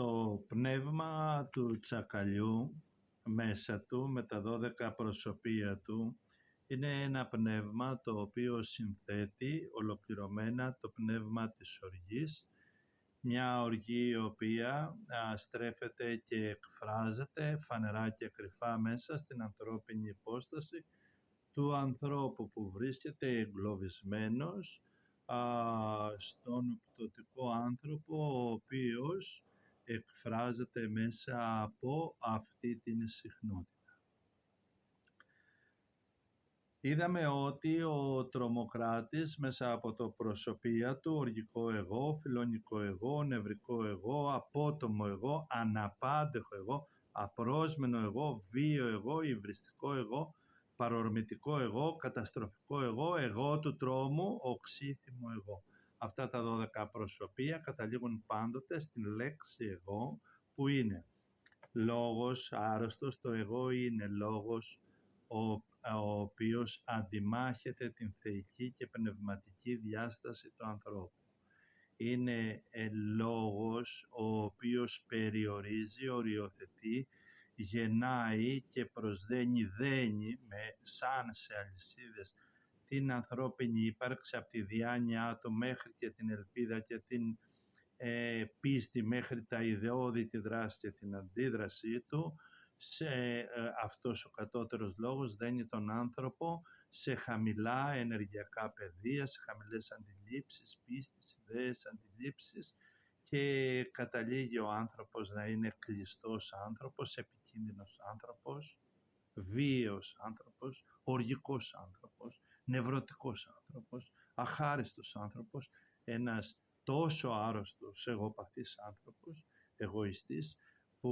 Το πνεύμα του τσακαλιού μέσα του με τα 12 προσωπία του είναι ένα πνεύμα το οποίο συνθέτει ολοκληρωμένα το πνεύμα της οργής, μια οργή η οποία στρέφεται και εκφράζεται φανερά και κρυφά μέσα στην ανθρώπινη υπόσταση του ανθρώπου που βρίσκεται εγκλωβισμένος στον πτωτικό άνθρωπο, ο οποίος εκφράζεται μέσα από αυτή την συχνότητα. Είδαμε ότι ο τρομοκράτης μέσα από το προσωπία του, οργικό εγώ, φιλονικό εγώ, νευρικό εγώ, απότομο εγώ, αναπάντεχο εγώ, απρόσμενο εγώ, βίο εγώ, υβριστικό εγώ, παρορμητικό εγώ, καταστροφικό εγώ του τρόμου, οξύθυμο εγώ. Αυτά τα 12 προσωπία καταλήγουν πάντοτε στην λέξη εγώ, που είναι λόγος άρρωστος. Το εγώ είναι λόγος ο οποίος αντιμάχεται την θεϊκή και πνευματική διάσταση του ανθρώπου. Είναι λόγος ο οποίος περιορίζει, οριοθετεί, γεννάει και δένει σαν σε αλυσίδες την ανθρώπινη ύπαρξη από τη διάνοιά του μέχρι και την ελπίδα και την πίστη, μέχρι τα ιδεώδη, τη δράση και την αντίδρασή του. Αυτός ο κατώτερος λόγος δένει τον άνθρωπο σε χαμηλά ενεργειακά πεδία, σε χαμηλές αντιλήψεις, πίστης, ιδέες, αντιλήψεις, και καταλήγει ο άνθρωπος να είναι κλειστός άνθρωπος, επικίνδυνος άνθρωπος, βίαιος άνθρωπος, οργικός άνθρωπος, νευρωτικός άνθρωπος, αχάριστος άνθρωπος, ένας τόσο άρρωστος, εγωπαθής άνθρωπος, εγωιστής, που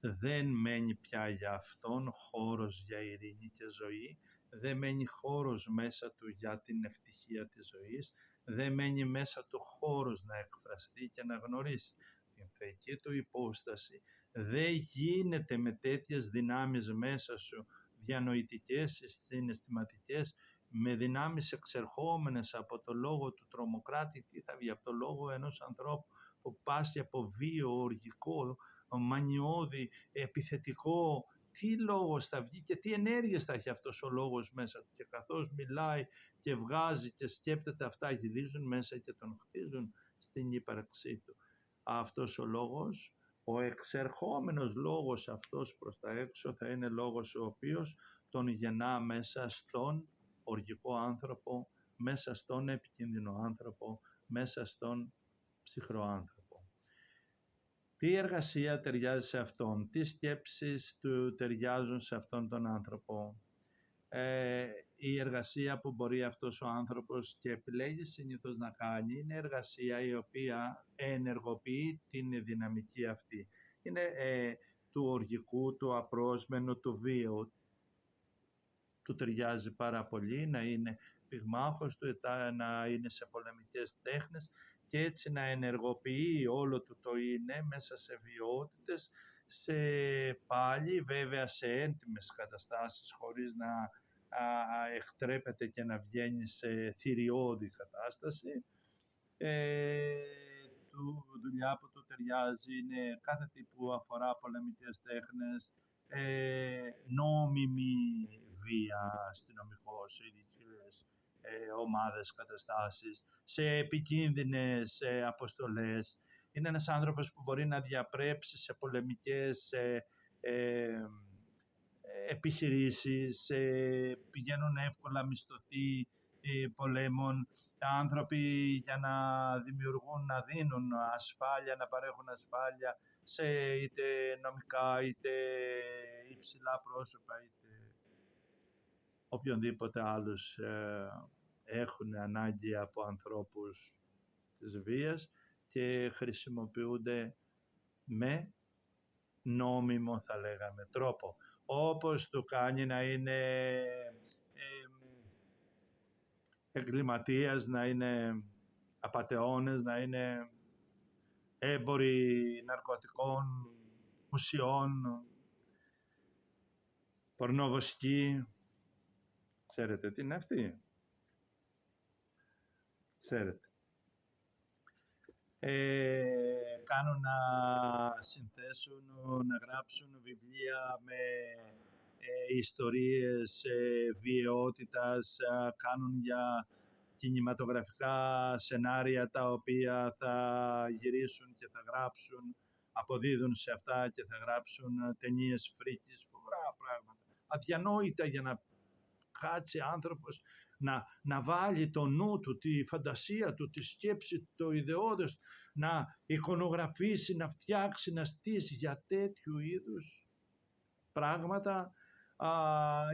δεν μένει πια για αυτόν χώρος για ειρήνη και ζωή, δεν μένει χώρος μέσα του για την ευτυχία της ζωής, δεν μένει μέσα του χώρος να εκφραστεί και να γνωρίσει την θεϊκή του υπόσταση. Δεν γίνεται με τέτοιες δυνάμεις μέσα σου, διανοητικές, συναισθηματικές, με δυνάμεις εξερχόμενες από το λόγο του τρομοκράτη. Τι θα βγει από το λόγο ενός ανθρώπου που πάσχει από βίο, οργικό, μανιώδη, επιθετικό? Τι λόγος θα βγει και τι ενέργειες θα έχει αυτός ο λόγος μέσα του? Και καθώς μιλάει και βγάζει και σκέπτεται, αυτά γυρίζουν μέσα και τον χτίζουν στην ύπαρξή του. Αυτός ο λόγος, ο εξερχόμενος λόγος αυτός προς τα έξω, θα είναι λόγος ο οποίος τον γεννά μέσα στον οργικό άνθρωπο, μέσα στον επικίνδυνο άνθρωπο, μέσα στον ψυχρό άνθρωπο. Τι εργασία ταιριάζει σε αυτόν, τι σκέψεις του ταιριάζουν σε αυτόν τον άνθρωπο? Η εργασία που μπορεί αυτός ο άνθρωπος και επιλέγει συνήθως να κάνει είναι εργασία η οποία ενεργοποιεί την δυναμική αυτή. Είναι του οργικού, του απρόσμενου, του βίου. Του ταιριάζει πάρα πολύ να είναι πυγμάχος του, να είναι σε πολεμικές τέχνες και έτσι να ενεργοποιεί όλο του το είναι μέσα σε βιότητες, πάλι βέβαια σε έντιμες καταστάσεις, χωρίς να εκτρέπεται και να βγαίνει σε θηριώδη κατάσταση. Δουλειά που του ταιριάζει είναι κάθε τι που αφορά πολεμικές τέχνες, νόμιμη βία, αστυνομικός, ειδικές ομάδες, καταστάσεις, σε επικίνδυνες αποστολές. Είναι ένας άνθρωπος που μπορεί να διαπρέψει σε πολεμικές επιχειρήσεις, πηγαίνουν εύκολα μισθωτοί πολέμων, άνθρωποι για να δημιουργούν, να δίνουν ασφάλεια, να παρέχουν ασφάλεια σε είτε νομικά, είτε υψηλά πρόσωπα, είτε οποιονδήποτε άλλους έχουν ανάγκη από ανθρώπους της βίας, και χρησιμοποιούνται με νόμιμο, θα λέγαμε, τρόπο. Όπως του κάνει να είναι εγκληματίας, να είναι απατεώνες, να είναι έμποροι ναρκωτικών, ουσιών, πορνοβοσκοί. Ξέρετε τι είναι αυτοί? Ξέρετε. κάνουν να συνθέσουν, να γράψουν βιβλία με ιστορίες βιαιότητας, κάνουν για κινηματογραφικά σενάρια τα οποία θα γυρίσουν και θα γράψουν, αποδίδουν σε αυτά και θα γράψουν ταινίες φρίκης, φοβερά πράγματα. Αδιανόητα για να κάτσει άνθρωπος να βάλει το νου του, τη φαντασία του, τη σκέψη, το ιδεώδες, να εικονογραφήσει, να φτιάξει, να στήσει για τέτοιου είδους πράγματα,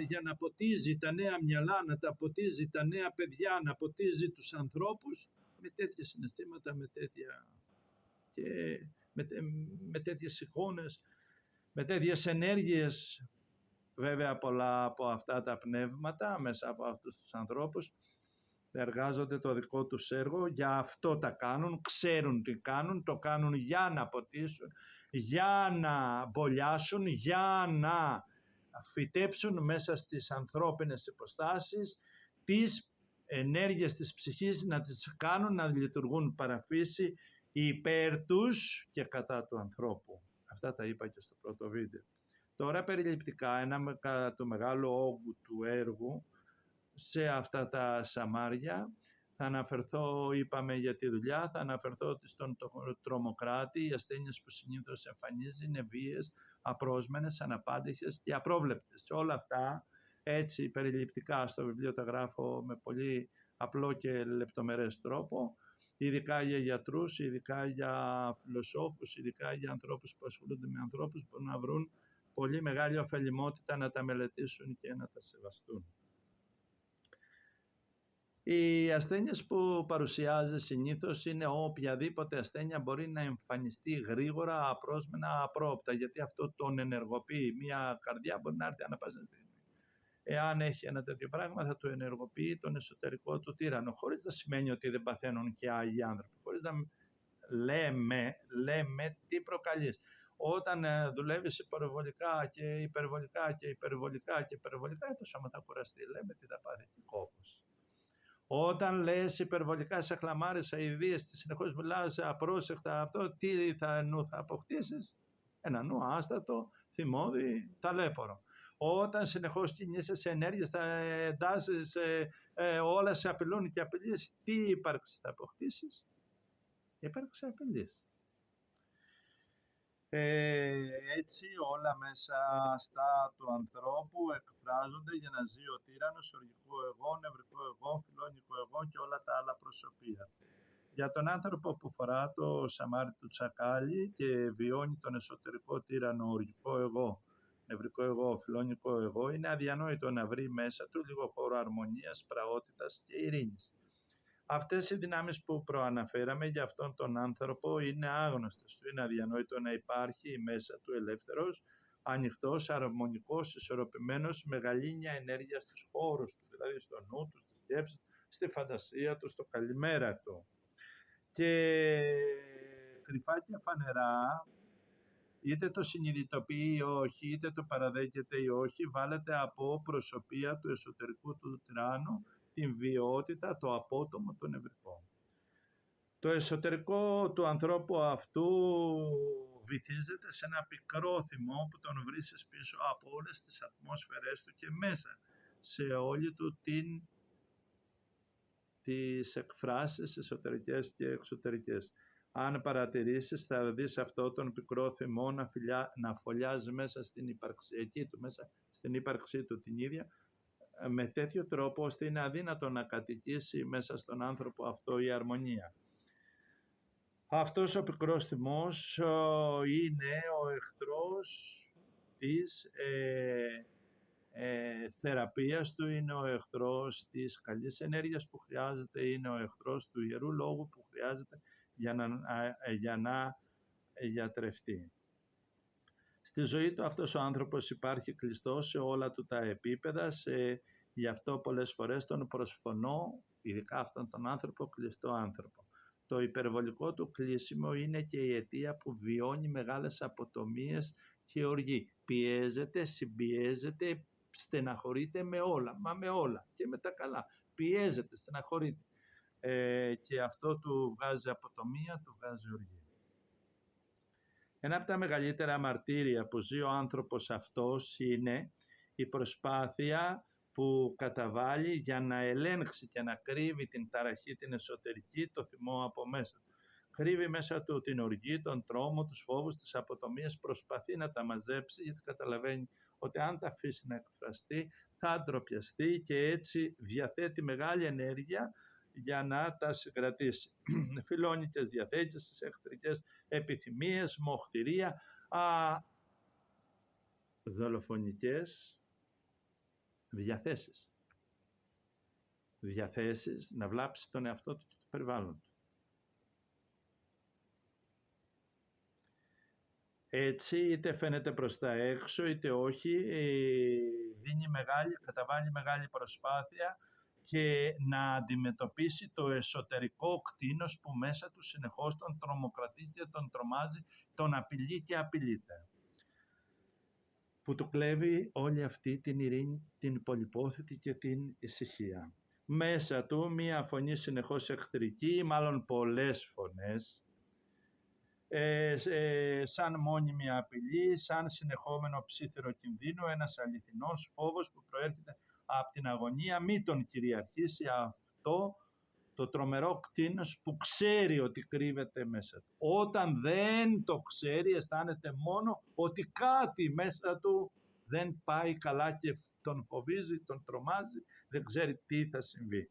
για να ποτίζει τα νέα μυαλά, να τα ποτίζει τα νέα παιδιά, να ποτίζει τους ανθρώπους με τέτοια συναισθήματα, με τέτοιες εικόνες, με τέτοιες ενέργειες. Βέβαια πολλά από αυτά τα πνεύματα μέσα από αυτούς τους ανθρώπους εργάζονται το δικό τους έργο, για αυτό τα κάνουν, ξέρουν τι κάνουν, το κάνουν για να ποτίσουν, για να μπολιάσουν, για να φυτέψουν μέσα στις ανθρώπινες υποστάσεις τις ενέργειες της ψυχής, να τις κάνουν να λειτουργούν παραφύση υπέρ τους και κατά του ανθρώπου. Αυτά τα είπα και στο πρώτο βίντεο. Τώρα περιληπτικά το μεγάλο όγκου του έργου σε αυτά τα σαμάρια θα αναφερθώ, είπαμε για τη δουλειά, θα αναφερθώ ότι στον τρομοκράτη οι ασθένειες που συνήθως εμφανίζει είναι βίαιες, απρόσμενες, αναπάντηχες και απρόβλεπτες. Όλα αυτά έτσι περιληπτικά στο βιβλίο τα γράφω με πολύ απλό και λεπτομερές τρόπο, ειδικά για γιατρούς, ειδικά για φιλοσόφους, ειδικά για ανθρώπους που ασχολούνται με ανθρώπους, που να βρουν πολύ μεγάλη ωφελημότητα να τα μελετήσουν και να τα σεβαστούν. Οι ασθένειες που παρουσιάζει συνήθως είναι οποιαδήποτε ασθένεια μπορεί να εμφανιστεί γρήγορα, απρόσμενα, απρόοπτα, γιατί αυτό τον ενεργοποιεί. Μια καρδιά μπορεί να έρθει ανά πάσα στιγμή. Εάν έχει ένα τέτοιο πράγμα θα του ενεργοποιεί τον εσωτερικό του τύρανο, χωρίς να σημαίνει ότι δεν παθαίνουν και άλλοι άνθρωποι, χωρίς να λέμε τι προκαλείς. Όταν δουλεύεις υπερβολικά και υπερβολικά και υπερβολικά και υπερβολικά, το σώμα θα κουραστεί. Λέμε τι θα πάθει και κόπος. Όταν λες υπερβολικά σε χλαμάρες, σε αηδίες και συνεχώς μιλάς απρόσεκτα, αυτό τι θα αποκτήσεις? Ένα νου άστατο, θυμώδη, ταλέπορο. Όταν συνεχώς κινείσαι σε ενέργειες, θα εντάσσεις, όλα σε απειλούν και απειλείς, τι ύπαρξη θα αποκτήσεις? Ύπαρξη απειλής. Έτσι όλα μέσα στα του ανθρώπου εκφράζονται για να ζει ο τύραννος, οργικό εγώ, νευρικό εγώ, φιλόνικο εγώ και όλα τα άλλα προσωπία. Για τον άνθρωπο που φορά το σαμάρι του τσακάλι και βιώνει τον εσωτερικό τύραννο, οργικό εγώ, νευρικό εγώ, φιλόνικο εγώ, είναι αδιανόητο να βρει μέσα του λίγο χώρο αρμονίας, πραότητας και ειρήνης. Αυτές οι δυνάμεις που προαναφέραμε για αυτόν τον άνθρωπο είναι άγνωστες του. Είναι αδιανόητο να υπάρχει μέσα του ελεύθερος, ανοιχτός, αρμονικός, ισορροπημένος, με γαλήνια ενέργεια στους χώρους του, δηλαδή στο νου του, στη σκέψη, στη φαντασία του, στο καλημέρα του. Και κρυφά και φανερά, είτε το συνειδητοποιεί ή όχι, είτε το παραδέχεται ή όχι, βάλετε από προσωπία του εσωτερικού του τυράννου την βιαιότητα, το απότομο, το νευρικό. Το εσωτερικό του ανθρώπου αυτού βυθίζεται σε ένα πικρό θυμό που τον βρίσκεις πίσω από όλες τις ατμόσφαιρες του και μέσα σε όλη του τις εκφράσεις εσωτερικές και εξωτερικές. Αν παρατηρήσεις θα δεις αυτό τον πικρό θυμό να φωλιάζει μέσα στην υπαρξιακή του, μέσα στην ύπαρξή του την ίδια, με τέτοιο τρόπο ώστε είναι αδύνατο να κατοικήσει μέσα στον άνθρωπο αυτό η αρμονία. Αυτός ο πικρός θυμός είναι ο εχθρός της θεραπείας του, είναι ο εχθρός της καλής ενέργειας που χρειάζεται, είναι ο εχθρός του Ιερού Λόγου που χρειάζεται για να γιατρευτεί. Στη ζωή του αυτός ο άνθρωπος υπάρχει κλειστός σε όλα του τα επίπεδα, γι' αυτό πολλές φορές τον προσφωνώ, ειδικά αυτόν τον άνθρωπο, κλειστό άνθρωπο. Το υπερβολικό του κλείσιμο είναι και η αιτία που βιώνει μεγάλες αποτομίες και οργή. Πιέζεται, συμπιέζεται, στεναχωρείται με όλα, με όλα και με τα καλά. Πιέζεται, στεναχωρείται και αυτό του βγάζει αποτομία, του βγάζει οργή. Ένα από τα μεγαλύτερα μαρτύρια που ζει ο άνθρωπος αυτός είναι η προσπάθεια που καταβάλει για να ελέγξει και να κρύβει την ταραχή, την εσωτερική, το θυμό από μέσα του. Κρύβει μέσα του την οργή, τον τρόμο, τους φόβους, τις αποτομίες, προσπαθεί να τα μαζέψει γιατί καταλαβαίνει ότι αν τα αφήσει να εκφραστεί θα ντροπιαστεί και έτσι διαθέτει μεγάλη ενέργεια για να τα συγκρατήσει. Φιλόνικες διαθέσεις, εχθρικές επιθυμίες, μοχθηρία, δολοφονικές διαθέσεις. Διαθέσεις να βλάψει τον εαυτό του και το περιβάλλον του. Έτσι, είτε φαίνεται προς τα έξω, είτε όχι, καταβάλει μεγάλη προσπάθεια και να αντιμετωπίσει το εσωτερικό κτήνος που μέσα του συνεχώς τον τρομοκρατεί και τον τρομάζει, τον απειλεί και απειλείται. Που του κλέβει όλη αυτή την ειρήνη, την πολυπόθητη και την ησυχία. Μέσα του μία φωνή συνεχώς εχθρική, μάλλον πολλές φωνές, σαν μόνιμη απειλή, σαν συνεχόμενο ψήθυρο κινδύνου, ένας αληθινός φόβος που προέρχεται από την αγωνία, μη τον κυριαρχήσει αυτό το τρομερό κτήνος που ξέρει ότι κρύβεται μέσα του. Όταν δεν το ξέρει, αισθάνεται μόνο ότι κάτι μέσα του δεν πάει καλά και τον φοβίζει, τον τρομάζει, δεν ξέρει τι θα συμβεί.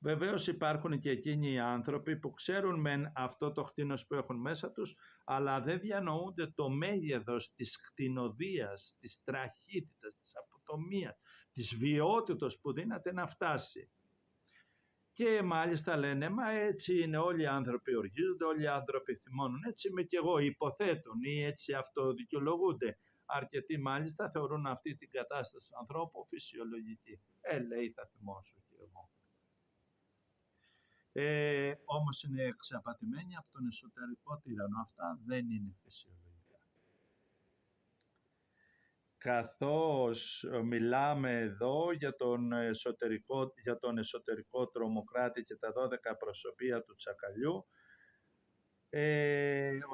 Βεβαίως υπάρχουν και εκείνοι οι άνθρωποι που ξέρουν μεν αυτό το κτήνος που έχουν μέσα τους, αλλά δεν διανοούνται το μέγεθος της κτηνοδίας, της τραχύτητας, της αποτομίας, της βιότητος που δύναται να φτάσει. Και μάλιστα λένε, μα έτσι είναι, όλοι οι άνθρωποι οργίζονται, όλοι οι άνθρωποι θυμώνουν, έτσι είμαι και εγώ, υποθέτουν ή έτσι αυτοδικαιολογούνται. Αρκετοί μάλιστα θεωρούν αυτή την κατάσταση του ανθρώπου φυσιολογική. Λέει, θα θυμώσω και εγώ. Όμως είναι εξαπατημένοι από τον εσωτερικό τύραννο. Αυτά δεν είναι φυσιολογικά. Καθώς μιλάμε εδώ για τον εσωτερικό τρομοκράτη και τα 12 προσωπία του τσακαλιού,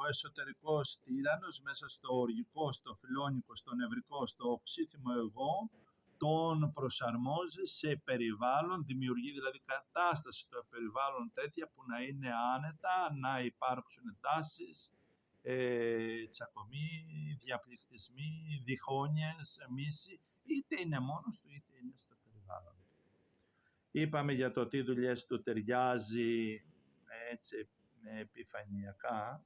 ο εσωτερικός τύραννος μέσα στο οργικό, στο φιλόνικο, στο νευρικό, στο οξύθυμο εγώ, τον προσαρμόζει σε περιβάλλον, δημιουργεί δηλαδή κατάσταση στο περιβάλλον τέτοια που να είναι άνετα, να υπάρξουν τάσεις, τσακωμοί, διαπληκτισμοί, διχόνιες, μίση, είτε είναι μόνος του είτε είναι στο περιβάλλον του. Είπαμε για το τι δουλειές του ταιριάζει έτσι επιφανειακά,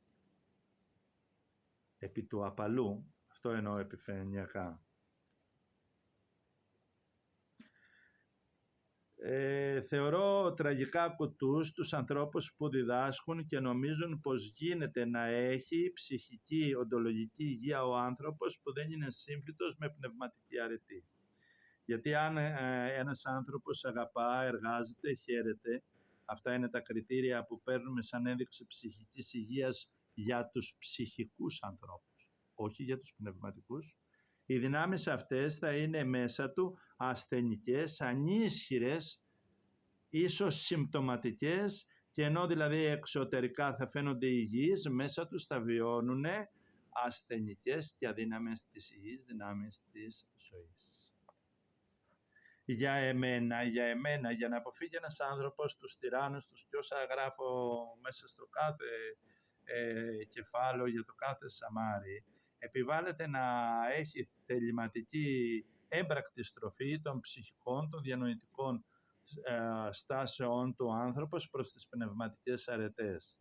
επί του απαλού, αυτό εννοώ επιφανειακά. Θεωρώ τραγικά κουτούς τους ανθρώπους που διδάσκουν και νομίζουν πως γίνεται να έχει ψυχική, οντολογική υγεία ο άνθρωπος που δεν είναι σύμφυτος με πνευματική αρετή. Γιατί αν ένας άνθρωπος αγαπά, εργάζεται, χαίρεται, αυτά είναι τα κριτήρια που παίρνουμε σαν ένδειξη ψυχικής υγείας για τους ψυχικούς ανθρώπους, όχι για τους πνευματικούς. Οι δυνάμεις αυτές θα είναι μέσα του ασθενικές, ανίσχυρες, ίσως συμπτωματικές, και ενώ δηλαδή εξωτερικά θα φαίνονται υγιείς, μέσα τους θα βιώνουν ασθενικές και αδύναμες της υγιής δυνάμεις της ζωής. Για εμένα, για να αποφύγει ένας άνθρωπος τους τυράννους τους, και όσα γράφω μέσα στο κάθε κεφάλαιο για το κάθε σαμάρι, επιβάλλεται να έχει θεληματική έμπρακτη στροφή των ψυχικών, των διανοητικών στάσεων του άνθρωπος προς τις πνευματικές αρετές.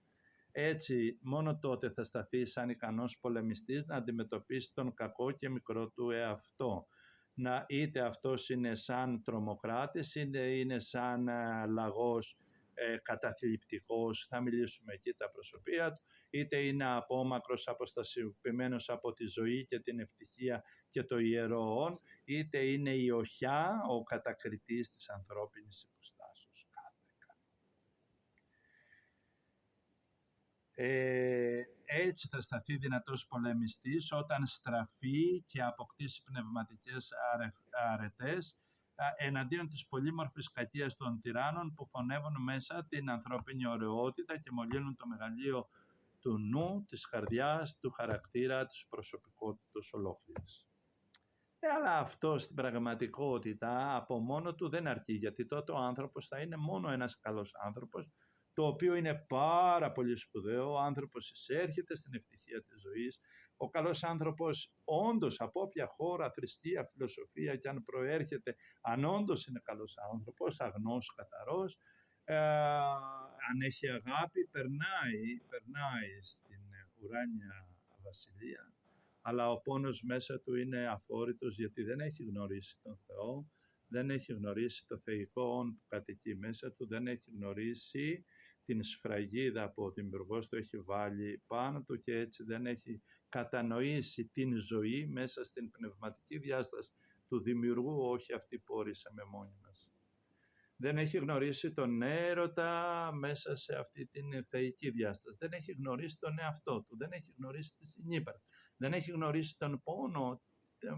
Έτσι, μόνο τότε θα σταθεί σαν ικανός πολεμιστής να αντιμετωπίσει τον κακό και μικρό του εαυτό. Είτε αυτός είναι σαν τρομοκράτης, είτε είναι σαν λαγός καταθλιπτικός, θα μιλήσουμε εκεί τα προσωπία του, είτε είναι απόμακρος, αποστασιοποιημένος από τη ζωή και την ευτυχία και το ιερό όν, είτε είναι η οχιά, ο κατακριτής της ανθρώπινης υποστάσεως. Έτσι θα σταθεί δυνατός πολεμιστής όταν στραφεί και αποκτήσει πνευματικές αρετές εναντίον της πολύμορφης κακίας των τυράννων που φωνεύουν μέσα την ανθρώπινη ωραιότητα και μολύνουν το μεγαλείο του νου, της καρδιάς, του χαρακτήρα, της προσωπικότητας ολόκληρης. Αλλά αυτό στην πραγματικότητα από μόνο του δεν αρκεί, γιατί τότε ο άνθρωπος θα είναι μόνο ένας καλός άνθρωπος, το οποίο είναι πάρα πολύ σπουδαίο. Ο άνθρωπος εισέρχεται στην ευτυχία της ζωής. Ο καλός άνθρωπος όντως από όποια χώρα, θρησκεία, φιλοσοφία και αν προέρχεται, αν όντως είναι καλός άνθρωπος, αγνός, καθαρός, αν έχει αγάπη, περνάει στην ουράνια βασιλεία. Αλλά ο πόνος μέσα του είναι αφόρητος, γιατί δεν έχει γνωρίσει τον Θεό, δεν έχει γνωρίσει το θεϊκό όν που κατοικεί μέσα του, δεν έχει γνωρίσει την σφραγίδα που ο Δημιουργός του έχει βάλει πάνω του και έτσι δεν έχει κατανοήσει την ζωή μέσα στην πνευματική διάσταση του Δημιουργού, όχι αυτή που ορίσαμε μόνοι μας. Δεν έχει γνωρίσει τον έρωτα μέσα σε αυτή την θεϊκή διάσταση. Δεν έχει γνωρίσει τον εαυτό του. Δεν έχει γνωρίσει τη συνύπαρξη. Δεν έχει γνωρίσει τον πόνο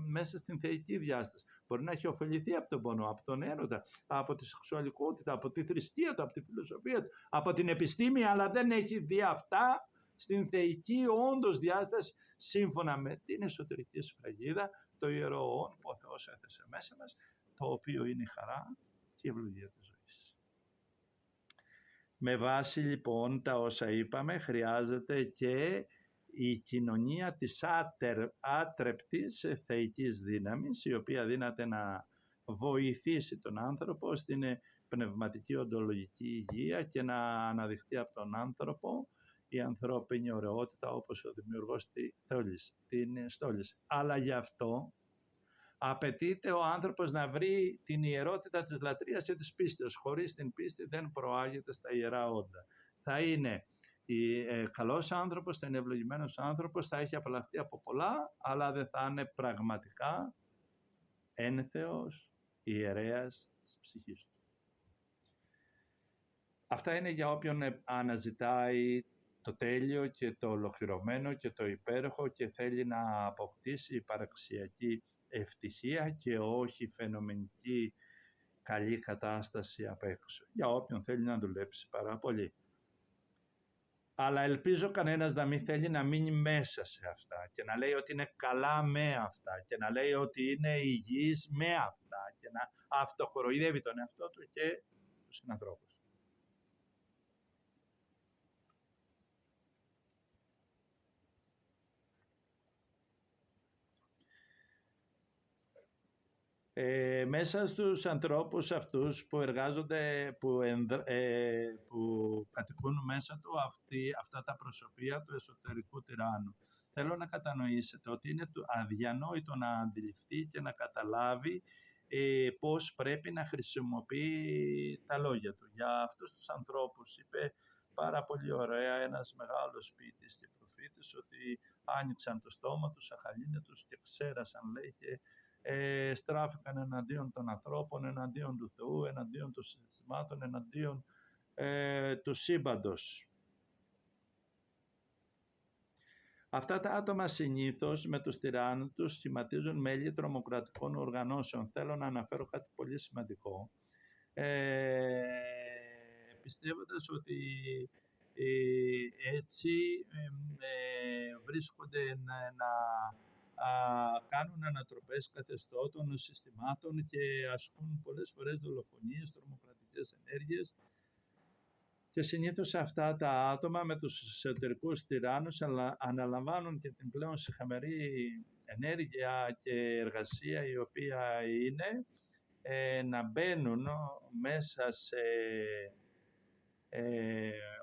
μέσα στην θεϊκή διάσταση. Μπορεί να έχει ωφεληθεί από τον πόνο, από τον έρωτα, από τη σεξουαλικότητα, από τη θρησκεία του, από τη φιλοσοφία του, από την επιστήμη, αλλά δεν έχει δει αυτά στην θεϊκή όντως διάσταση, σύμφωνα με την εσωτερική σφραγίδα, το ιερό όν που ο Θεός έθεσε μέσα μας, το οποίο είναι η χαρά και η ευλογία της ζωής. Με βάση λοιπόν τα όσα είπαμε, χρειάζεται και η κοινωνία της άτρεπτης θεϊκής δύναμης, η οποία δύναται να βοηθήσει τον άνθρωπο στην πνευματική οντολογική υγεία και να αναδειχθεί από τον άνθρωπο η ανθρώπινη ωραιότητα όπως ο Δημιουργός την στόλισε. Αλλά γι' αυτό απαιτείται ο άνθρωπος να βρει την ιερότητα της λατρείας και της πίστης. Χωρίς την πίστη δεν προάγεται στα ιερά όντα. Θα είναι καλός άνθρωπος, θα είναι ευλογημένος άνθρωπος, θα έχει απαλλαχθεί από πολλά, αλλά δεν θα είναι πραγματικά ένθεος ιερέας της ψυχής του. Αυτά είναι για όποιον αναζητάει το τέλειο και το ολοκληρωμένο και το υπέροχο και θέλει να αποκτήσει υπαραξιακή ευτυχία και όχι φαινομενική καλή κατάσταση απ' έξω. Για όποιον θέλει να δουλέψει πάρα πολύ. Αλλά ελπίζω κανένας να μην θέλει να μείνει μέσα σε αυτά και να λέει ότι είναι καλά με αυτά και να λέει ότι είναι υγιής με αυτά και να αυτοκοροϊδεύει τον εαυτό του και τους συνανθρώπους. Μέσα στους ανθρώπους αυτούς που εργάζονται, που κατοικούν μέσα του αυτά τα προσωπία του εσωτερικού τυράννου, θέλω να κατανοήσετε ότι είναι αδιανόητο να αντιληφθεί και να καταλάβει πώς πρέπει να χρησιμοποιεί τα λόγια του. Για αυτούς τους ανθρώπους είπε πάρα πολύ ωραία ένας μεγάλος ποιητής και προφήτης ότι άνοιξαν το στόμα τους, αχαλήνε τους και ξέρασαν, λέει, και στράφηκαν εναντίον των ανθρώπων, εναντίον του Θεού, εναντίον των συναισθημάτων, εναντίον του σύμπαντος. Αυτά τα άτομα συνήθως με τους τυράννους τους σχηματίζουν μέλη τρομοκρατικών οργανώσεων. Θέλω να αναφέρω κάτι πολύ σημαντικό, πιστεύοντας ότι έτσι βρίσκονται να κάνουν ανατροπές καθεστώτων, συστημάτων και ασκούν πολλές φορές δολοφονίες, τρομοκρατικές ενέργειες και συνήθως αυτά τα άτομα με τους εσωτερικούς τυράννους αναλαμβάνουν και την πλέον σιχαμερή ενέργεια και εργασία η οποία είναι να μπαίνουν μέσα σε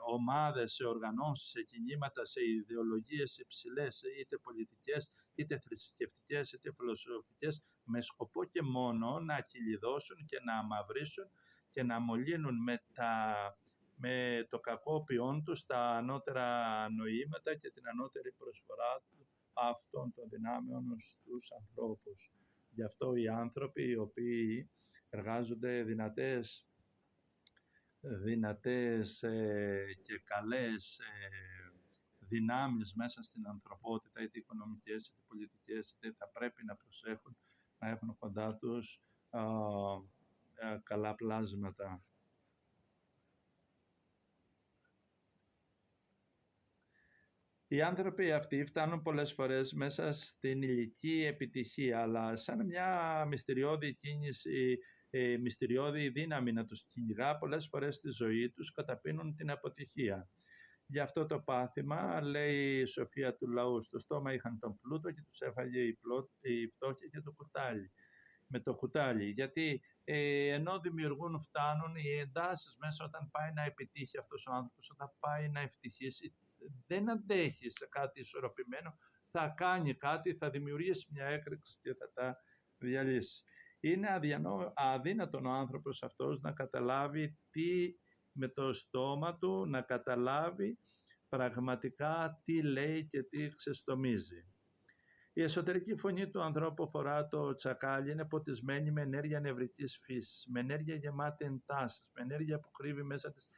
ομάδες, σε οργανώσεις, σε κινήματα, σε ιδεολογίες υψηλές, είτε πολιτικές, είτε θρησκευτικές, είτε φιλοσοφικές, με σκοπό και μόνο να κυλιδώσουν και να αμαυρίσουν και να μολύνουν με το κακό ποιόν τους τα ανώτερα νοήματα και την ανώτερη προσφορά αυτών των δυνάμεων στους ανθρώπους. Γι' αυτό οι άνθρωποι οι οποίοι εργάζονται δυνατές και καλές δυνάμεις μέσα στην ανθρωπότητα, είτε οικονομικές είτε πολιτικές, είτε θα πρέπει να προσέχουν να έχουν κοντά τους καλά πλάσματα. Οι άνθρωποι αυτοί φτάνουν πολλές φορές μέσα στην ηλική επιτυχία, αλλά σαν μια μυστηριώδη κίνηση, μυστηριώδη δύναμη να τους κυνηγά, πολλές φορές στη ζωή τους καταπίνουν την αποτυχία. Γι' αυτό το πάθημα, λέει η σοφία του λαού, στο στόμα είχαν τον πλούτο και τους έφαγε η φτώχεια και το κουτάλι. Με το κουτάλι, γιατί ενώ δημιουργούν, φτάνουν οι εντάσεις μέσα όταν πάει να επιτύχει αυτός ο άνθρωπος, όταν πάει να ευτυχήσει, δεν αντέχει σε κάτι ισορροπημένο, θα κάνει κάτι, θα δημιουργήσει μια έκρηξη και θα τα διαλύσει. Είναι αδύνατον ο άνθρωπος αυτός να καταλάβει τι με το στόμα του, να καταλάβει πραγματικά τι λέει και τι ξεστομίζει. Η εσωτερική φωνή του ανθρώπου αφορά το τσακάλι, είναι ποτισμένη με ενέργεια νευρικής φύσης, με ενέργεια γεμάτη εντάσεις, με ενέργεια που κρύβει μέσα της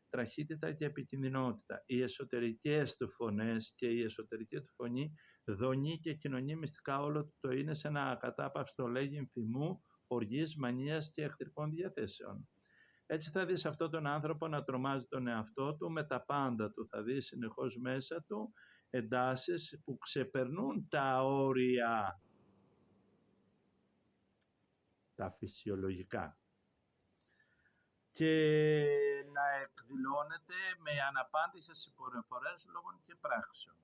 τραχύτητα και επικινδυνότητα. Οι εσωτερικές του φωνές και η εσωτερική του φωνή δονεί και κοινωνεί μυστικά όλο το είναι σε ένα ακατάπαυστο λέγειν θυμού, οργής, μανίας και εχθρικών διαθέσεων. Έτσι θα δεις αυτόν τον άνθρωπο να τρομάζει τον εαυτό του με τα πάντα του. Θα δεις συνεχώς μέσα του εντάσεις που ξεπερνούν τα όρια, τα φυσιολογικά. Και να εκδηλώνεται με αναπάντηχες συμπεριφορές λόγων και πράξεων.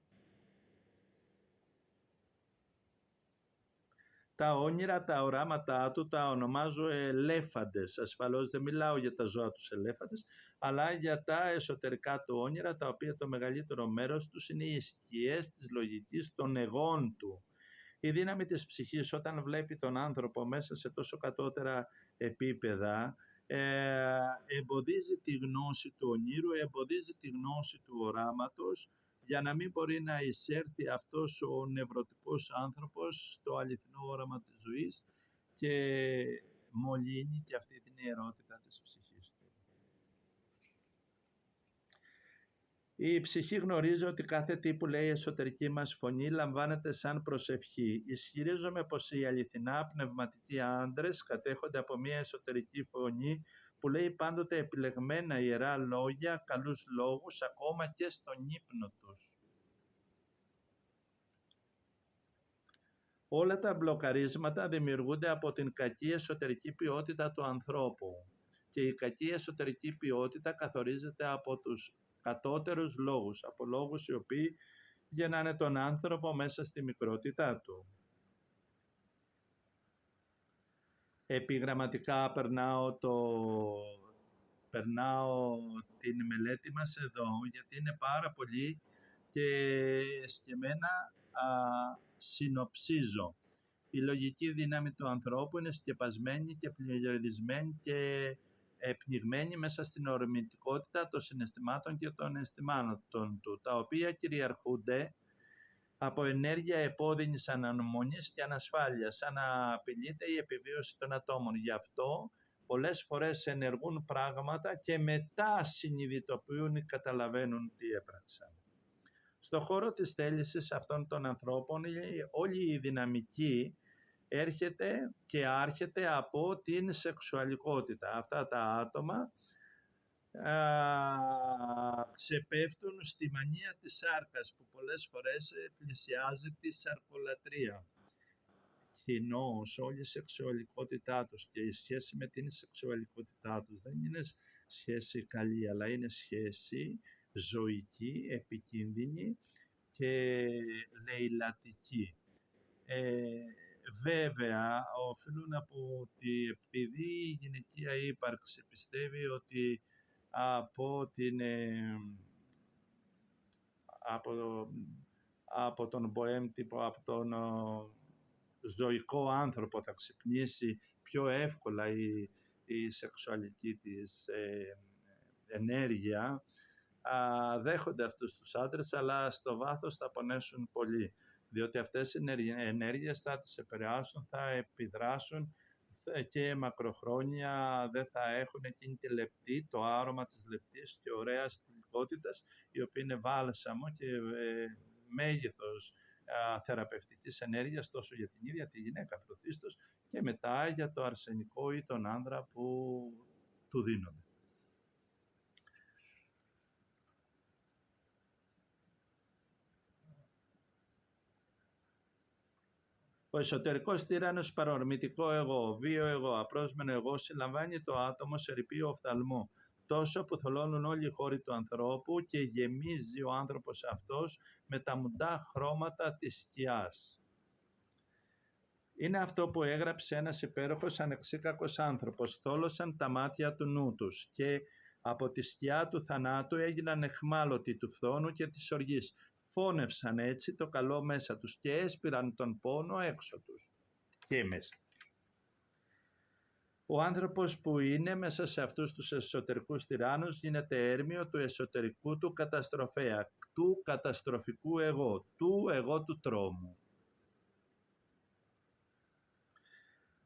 Τα όνειρα, τα οράματά του τα ονομάζω ελέφαντες. Ασφαλώς δεν μιλάω για τα ζώα τους ελέφαντες, αλλά για τα εσωτερικά του όνειρα, τα οποία το μεγαλύτερο μέρος τους είναι οι σκιές της λογικής των εγών του. Η δύναμη της ψυχής, όταν βλέπει τον άνθρωπο μέσα σε τόσο κατώτερα επίπεδα, εμποδίζει τη γνώση του ονείρου, εμποδίζει τη γνώση του οράματος, για να μην μπορεί να εισέρθει αυτός ο νευρωτικός άνθρωπος στο αληθινό όραμα της ζωής και μολύνει και αυτή την ιερότητα της ψυχής του. Η ψυχή γνωρίζει ότι κάθε τι που λέει η εσωτερική μας φωνή λαμβάνεται σαν προσευχή. Ισχυρίζομαι πως οι αληθινά πνευματικοί άντρες κατέχονται από μια εσωτερική φωνή που λέει πάντοτε επιλεγμένα ιερά λόγια, καλούς λόγους, ακόμα και στον ύπνο τους. Όλα τα μπλοκαρίσματα δημιουργούνται από την κακή εσωτερική ποιότητα του ανθρώπου και η κακή εσωτερική ποιότητα καθορίζεται από τους κατώτερους λόγους, από λόγους οι οποίοι γεννάνε τον άνθρωπο μέσα στη μικρότητά του. Επιγραμματικά περνάω την μελέτη μας εδώ, γιατί είναι πάρα πολύ και σκεμμένα συνοψίζω. Η λογική δύναμη του ανθρώπου είναι σκεπασμένη και πληρελισμένη και πνιγμένη μέσα στην ορμητικότητα των συναισθημάτων και των αισθημάτων του, τα οποία κυριαρχούνται από ενέργεια επώδυνης αναμονής και ανασφάλειας, σαν να απειλείται η επιβίωση των ατόμων. Γι' αυτό πολλές φορές ενεργούν πράγματα και μετά συνειδητοποιούν ή καταλαβαίνουν τι έπραξαν. Στο χώρο της θέλησης αυτών των ανθρώπων όλη η δυναμική έρχεται και άρχεται από την σεξουαλικότητα. Αυτά τα άτομα ξεπέφτουν στη μανία της σάρκας, που πολλές φορές πλησιάζει τη σαρκολατρία. Κοινώς όλη η σεξουαλικότητά τους και η σχέση με την σεξουαλικότητά τους δεν είναι σχέση καλή, αλλά είναι σχέση ζωική, επικίνδυνη και λαιλατική. Βέβαια, οφείλω να πω ότι επειδή η γυναικεία ύπαρξη πιστεύει ότι από τον μποέμ τύπο, από τον ζωικό άνθρωπο θα ξυπνήσει πιο εύκολα η σεξουαλική της ενέργεια, δέχονται αυτούς τους άντρες, αλλά στο βάθος θα πονέσουν πολύ, διότι αυτές οι ενέργειες θα τις επηρεάσουν, θα επιδράσουν και μακροχρόνια δεν θα έχουν εκείνη τη λεπτή, το άρωμα της λεπτής και ωραίας θηλυκότητας, η οποία είναι βάλσαμο και μέγεθος θεραπευτικής ενέργειας τόσο για την ίδια τη γυναίκα πρωτίστως και μετά για το αρσενικό ή τον άνδρα που του δίνονται. Ο εσωτερικός τύραννος, παρορμητικό εγώ, βίο εγώ, απρόσμενο εγώ, συλλαμβάνει το άτομο σε ρηπείο οφθαλμού, τόσο που θολώνουν όλοι οι χώροι του ανθρώπου και γεμίζει ο άνθρωπος αυτός με τα μουντά χρώματα της σκιάς. Είναι αυτό που έγραψε ένας υπέροχος ανεξίκακος άνθρωπος. Θόλωσαν τα μάτια του νου τους και από τη σκιά του θανάτου έγιναν εχμάλωτοι του φθόνου και της οργής. Φώνευσαν έτσι το καλό μέσα τους και έσπηραν τον πόνο έξω τους και μέσα. Ο άνθρωπος που είναι μέσα σε αυτούς τους εσωτερικούς τυράννους γίνεται έρμειο του εσωτερικού του καταστροφέα, του καταστροφικού εγώ, του εγώ του τρόμου.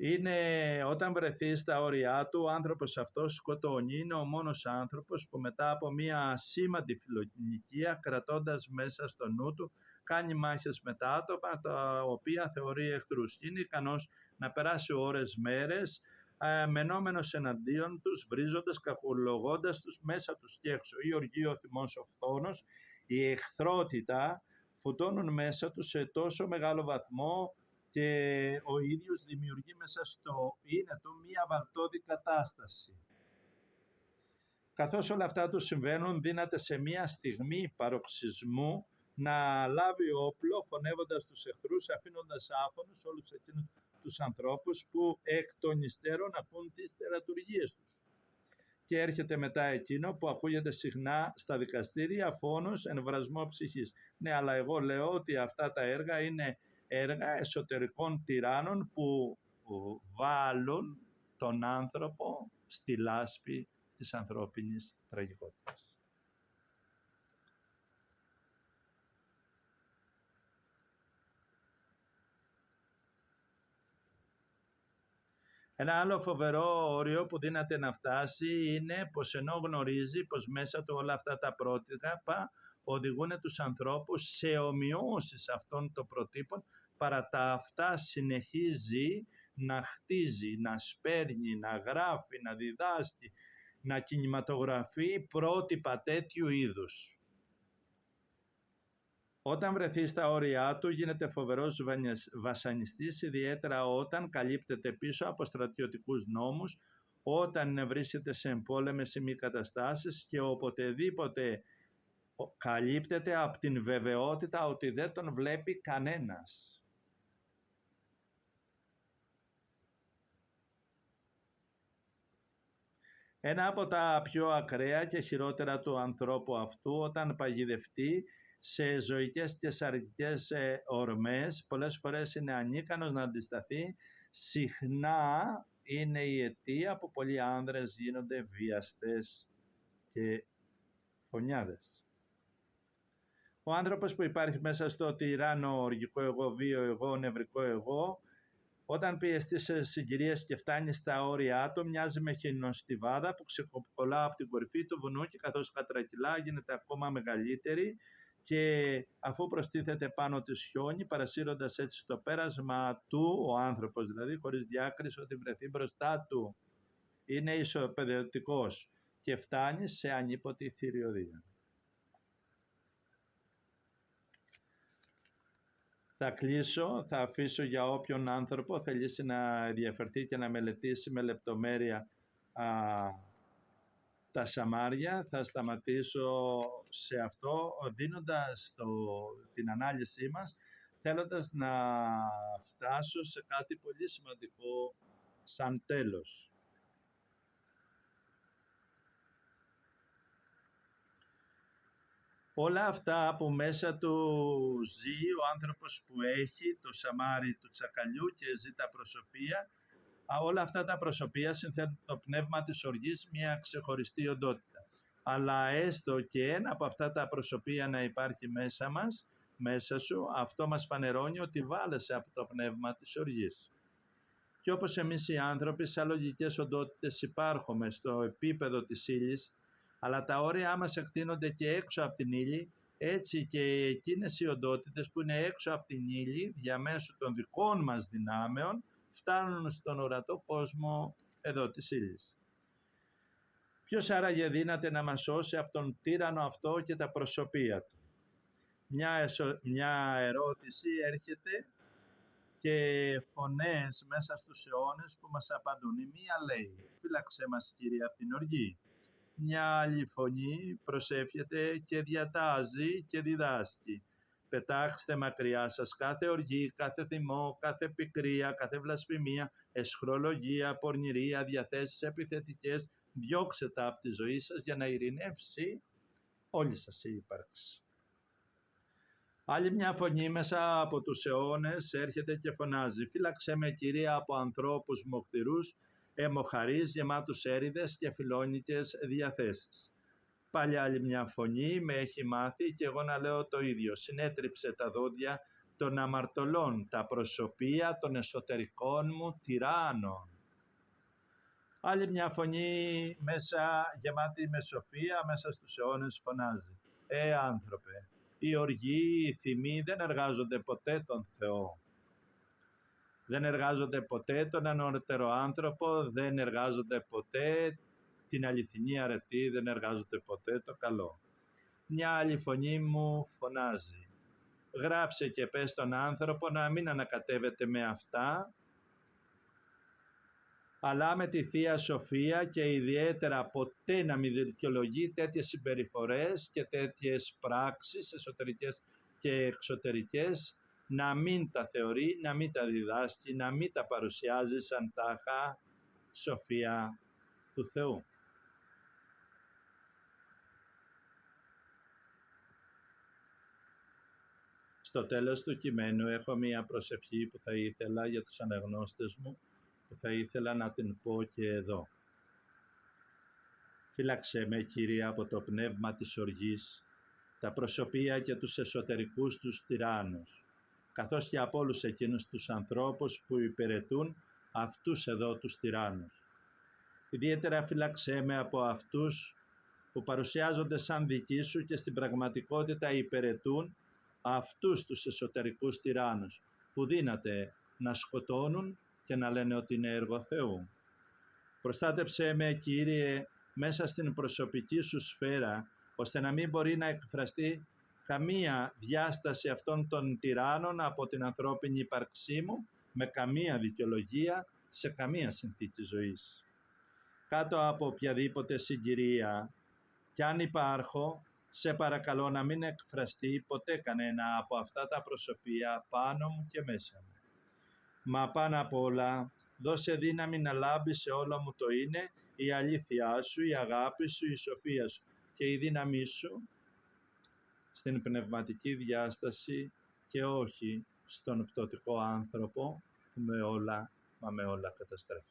Είναι όταν βρεθεί στα όρια του, ο άνθρωπος αυτός σκοτώνει. Είναι ο μόνος άνθρωπος που μετά από μια ασήμαντη φιλονικία, κρατώντας μέσα στο νου του, κάνει μάχες με τα άτομα τα οποία θεωρεί εχθρούς. Είναι ικανός να περάσει ώρες, μέρες, μενόμενος εναντίον τους, βρίζοντας, κακολογώντας τους μέσα τους και έξω. Η οργή, ο θυμός, ο φθόνος, η εχθρότητα φουτώνουν μέσα τους σε τόσο μεγάλο βαθμό και ο ίδιος δημιουργεί μέσα στο είναι του μία βαλτώδη κατάσταση. Καθώς όλα αυτά του συμβαίνουν, δύναται σε μία στιγμή παροξισμού να λάβει όπλο, φωνεύοντας τους εχθρούς, αφήνοντας άφωνους όλους εκείνους τους ανθρώπους που εκ των υστέρων ακούν τις τερατουργίες τους. Και έρχεται μετά εκείνο που ακούγεται συχνά στα δικαστήρια, φόνος, εμβρασμό ψυχής. Ναι, αλλά εγώ λέω ότι αυτά τα έργα είναι έργα εσωτερικών τυράννων που βάλουν τον άνθρωπο στη λάσπη της ανθρώπινης τραγικότητας. Ένα άλλο φοβερό όριο που δύναται να φτάσει είναι πως ενώ γνωρίζει πως μέσα του όλα αυτά τα πρότυπα οδηγούν τους ανθρώπους σε ομοιώσεις αυτών των προτύπων, παρά τα αυτά συνεχίζει να χτίζει, να σπέρνει, να γράφει, να διδάσκει, να κινηματογραφεί πρότυπα τέτοιου είδους. Όταν βρεθεί στα όρια του γίνεται φοβερός βασανιστής, ιδιαίτερα όταν καλύπτεται πίσω από στρατιωτικούς νόμους, όταν βρίσκεται σε εμπόλεμες ή μη καταστάσεις και οποτεδήποτε καλύπτεται από την βεβαιότητα ότι δεν τον βλέπει κανένας. Ένα από τα πιο ακραία και χειρότερα του ανθρώπου αυτού, όταν παγιδευτεί σε ζωικές και σαρκικές ορμές, πολλές φορές είναι ανίκανος να αντισταθεί. Συχνά είναι η αιτία που πολλοί άνδρες γίνονται βιαστές και φωνιάδες. Ο άνθρωπος που υπάρχει μέσα στο τυράννο οργικό εγώ, βίο εγώ, νευρικό εγώ, όταν πιεστεί σε συγκυρίες και φτάνει στα όρια του, μοιάζει με χιονοστιβάδα που ξεκολλά από την κορυφή του βουνού και καθώς κατρακυλά γίνεται ακόμα μεγαλύτερη, και αφού προστίθεται πάνω της χιόνι, παρασύροντας έτσι το πέρασμα του, ο άνθρωπος δηλαδή, χωρίς διάκριση ότι βρεθεί μπροστά του, είναι ισοπεδωτικός και φτάνει σε ανίποτη θηριωδία. Θα κλείσω, θα αφήσω για όποιον άνθρωπο θελήσει να ενδιαφερθεί και να μελετήσει με λεπτομέρεια τα σαμάρια. Θα σταματήσω σε αυτό, δίνοντας την ανάλυση μας, θέλοντας να φτάσω σε κάτι πολύ σημαντικό σαν τέλος. Όλα αυτά που μέσα του ζει ο άνθρωπος που έχει το σαμάρι του τσακαλιού και ζει τα προσωπία, όλα αυτά τα προσωπία συνθέτουν το πνεύμα της οργής, μια ξεχωριστή οντότητα. Αλλά έστω και ένα από αυτά τα προσωπία να υπάρχει μέσα μας, μέσα σου, αυτό μας φανερώνει ότι βάλεσαι από το πνεύμα της οργής. Και όπως εμείς οι άνθρωποι σαν λογικές οντότητες υπάρχουμε στο επίπεδο της ύλης, αλλά τα όρια μας εκτείνονται και έξω από την ύλη, έτσι και εκείνες οι οντότητες που είναι έξω από την ύλη, διαμέσου των δικών μας δυνάμεων, φτάνουν στον ορατό κόσμο εδώ της ύλης. Ποιος άραγε δύναται να μας σώσει από τον τύραννο αυτό και τα προσωπία του? Μια ερώτηση έρχεται και φωνές μέσα στους αιώνες που μας απαντούν. Η μία λέει «Φύλαξέ μας Κύριε από την οργή». Μια άλλη φωνή προσεύχεται και διατάζει και διδάσκει. Πετάξτε μακριά σας κάθε οργή, κάθε θυμό, κάθε πικρία, κάθε βλασφημία, εσχρολογία, πορνηρία, διαθέσεις επιθετικές. Διώξτε τα από τη ζωή σας για να ειρηνεύσει όλη σας η ύπαρξη. Άλλη μια φωνή μέσα από τους αιώνες έρχεται και φωνάζει «Φύλαξέ με Κυρία από ανθρώπους μοχθηρούς, αιμοχαρείς, γεμάτους έρηδες και φιλόνικες διαθέσεις». Πάλι άλλη μια φωνή με έχει μάθει και εγώ να λέω το ίδιο. «Συνέτριψε τα δόντια των αμαρτωλών, τα προσωπία των εσωτερικών μου τυράννων». Άλλη μια φωνή μέσα γεμάτη με σοφία μέσα στους αιώνες φωνάζει «Άνθρωπε, οι οργοί, οι θυμοί δεν εργάζονται ποτέ τον Θεό. Δεν εργάζονται ποτέ τον ανώτερο άνθρωπο, δεν εργάζονται ποτέ την αληθινή αρετή, δεν εργάζονται ποτέ το καλό». Μια άλλη φωνή μου φωνάζει «Γράψε και πες τον άνθρωπο να μην ανακατεύεται με αυτά, αλλά με τη Θεία Σοφία και ιδιαίτερα ποτέ να μην δικαιολογεί τέτοιες συμπεριφορές και τέτοιες πράξεις εσωτερικές και εξωτερικές, να μην τα θεωρεί, να μην τα διδάσκει, να μην τα παρουσιάζει σαν τάχα σοφία του Θεού». Στο τέλος του κειμένου έχω μία προσευχή που θα ήθελα για τους αναγνώστες μου, που θα ήθελα να την πω και εδώ. «Φύλαξέ με Κύριε από το πνεύμα της οργής, τα προσωπία και τους εσωτερικούς τους τυράννους, καθώς και από όλους εκείνους τους ανθρώπους που υπηρετούν αυτούς εδώ τους τυράννους. Ιδιαίτερα φύλαξέ με από αυτούς που παρουσιάζονται σαν δικοί σου και στην πραγματικότητα υπηρετούν αυτούς τους εσωτερικούς τυράννους, που δύναται να σκοτώνουν και να λένε ότι είναι έργο Θεού. Προστάτεψέ με Κύριε μέσα στην προσωπική σου σφαίρα, ώστε να μην μπορεί να εκφραστεί καμία διάσταση αυτών των τυράννων από την ανθρώπινη ύπαρξή μου, με καμία δικαιολογία, σε καμία συνθήκη ζωής. Κάτω από οποιαδήποτε συγκυρία, κι αν υπάρχω, σε παρακαλώ να μην εκφραστεί ποτέ κανένα από αυτά τα προσωπία πάνω μου και μέσα μου. Μα πάνω απ' όλα, δώσε δύναμη να λάμπει σε όλο μου το είναι η αλήθειά σου, η αγάπη σου, η σοφία σου και η δύναμή σου στην πνευματική διάσταση και όχι στον πτωτικό άνθρωπο που με όλα καταστρέφει.